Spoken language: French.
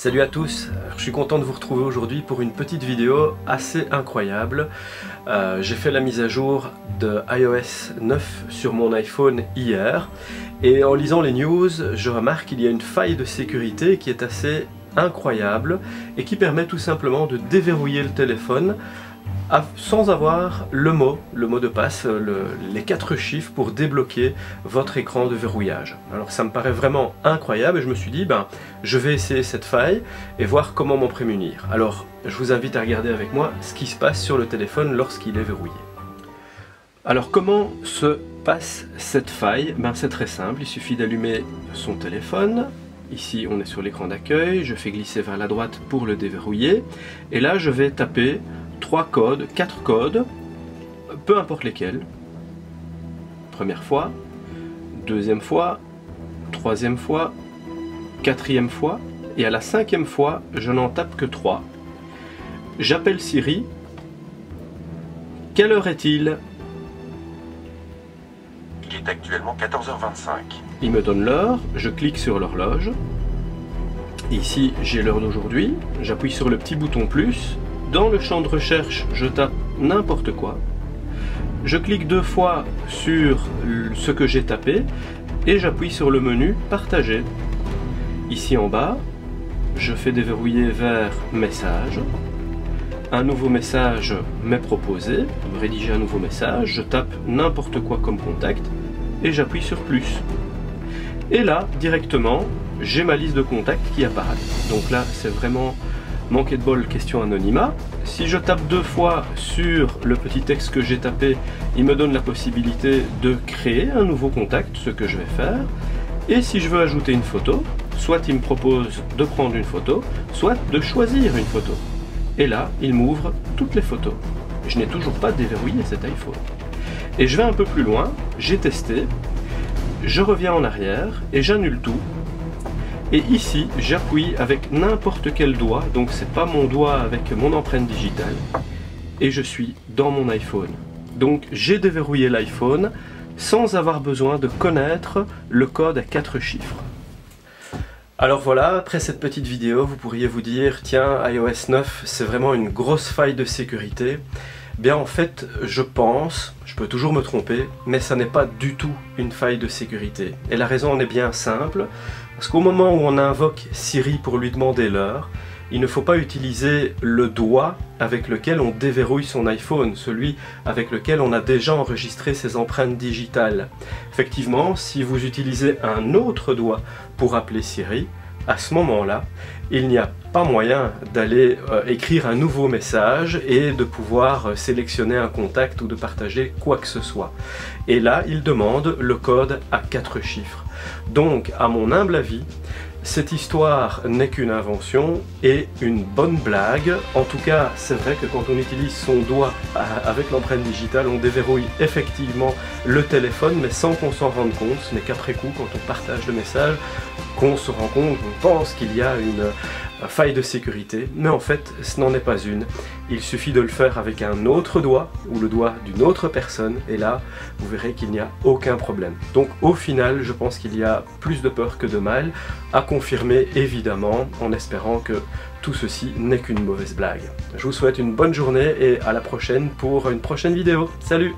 Salut à tous, je suis content de vous retrouver aujourd'hui pour une petite vidéo assez incroyable. J'ai fait la mise à jour de iOS 9 sur mon iPhone hier et en lisant les news, je remarque qu'il y a une faille de sécurité qui est assez incroyable et qui permet tout simplement de déverrouiller le téléphone sans avoir le mot de passe, les 4 chiffres pour débloquer votre écran de verrouillage. Alors ça me paraît vraiment incroyable et je me suis dit, je vais essayer cette faille et voir comment m'en prémunir. Alors je vous invite à regarder avec moi ce qui se passe sur le téléphone lorsqu'il est verrouillé. Alors comment se passe cette faille? C'est très simple, il suffit d'allumer son téléphone. Ici on est sur l'écran d'accueil, je fais glisser vers la droite pour le déverrouiller et là je vais taper 4 codes, peu importe lesquels. Première fois, deuxième fois, troisième fois, quatrième fois, et à la 5e fois, je n'en tape que 3. J'appelle Siri. Quelle heure est-il? Il est actuellement 14h25. Il me donne l'heure, je clique sur l'horloge. Ici, j'ai l'heure d'aujourd'hui, j'appuie sur le petit bouton plus. Dans le champ de recherche, je tape n'importe quoi. Je clique 2 fois sur ce que j'ai tapé et j'appuie sur le menu Partager. Ici en bas, je fais déverrouiller vers Message. Un nouveau message m'est proposé. Rédiger un nouveau message. Je tape n'importe quoi comme contact et j'appuie sur plus. Et là, directement, j'ai ma liste de contacts qui apparaît. Donc là, c'est vraiment manqué de bol, question anonymat. Si je tape 2 fois sur le petit texte que j'ai tapé, il me donne la possibilité de créer un nouveau contact, ce que je vais faire. Et si je veux ajouter une photo, soit il me propose de prendre une photo, soit de choisir une photo. Et là, il m'ouvre toutes les photos. Je n'ai toujours pas déverrouillé cet iPhone. Et je vais un peu plus loin, j'ai testé, je reviens en arrière et j'annule tout. Et ici, j'appuie avec n'importe quel doigt, donc c'est pas mon doigt avec mon empreinte digitale, et je suis dans mon iPhone. Donc j'ai déverrouillé l'iPhone sans avoir besoin de connaître le code à 4 chiffres. Alors voilà, après cette petite vidéo, vous pourriez vous dire, tiens, iOS 9, c'est vraiment une grosse faille de sécurité. Bien en fait, je pense, je peux toujours me tromper, mais ça n'est pas du tout une faille de sécurité. Et la raison en est bien simple, parce qu'au moment où on invoque Siri pour lui demander l'heure, il ne faut pas utiliser le doigt avec lequel on déverrouille son iPhone, celui avec lequel on a déjà enregistré ses empreintes digitales. Effectivement, si vous utilisez un autre doigt pour appeler Siri, à ce moment-là, il n'y a pas moyen d'aller écrire un nouveau message et de pouvoir sélectionner un contact ou de partager quoi que ce soit. Et là, il demande le code à 4 chiffres. Donc, à mon humble avis, cette histoire n'est qu'une invention et une bonne blague. En tout cas, c'est vrai que quand on utilise son doigt avec l'empreinte digitale, on déverrouille effectivement le téléphone, mais sans qu'on s'en rende compte. Ce n'est qu'après coup, quand on partage le message, qu'on se rend compte, on pense qu'il y a une faille de sécurité, mais en fait ce n'en est pas une. Il suffit de le faire avec un autre doigt ou le doigt d'une autre personne et là vous verrez qu'il n'y a aucun problème. Donc au final je pense qu'il y a plus de peur que de mal, à confirmer évidemment en espérant que tout ceci n'est qu'une mauvaise blague. Je vous souhaite une bonne journée et à la prochaine pour une prochaine vidéo. Salut!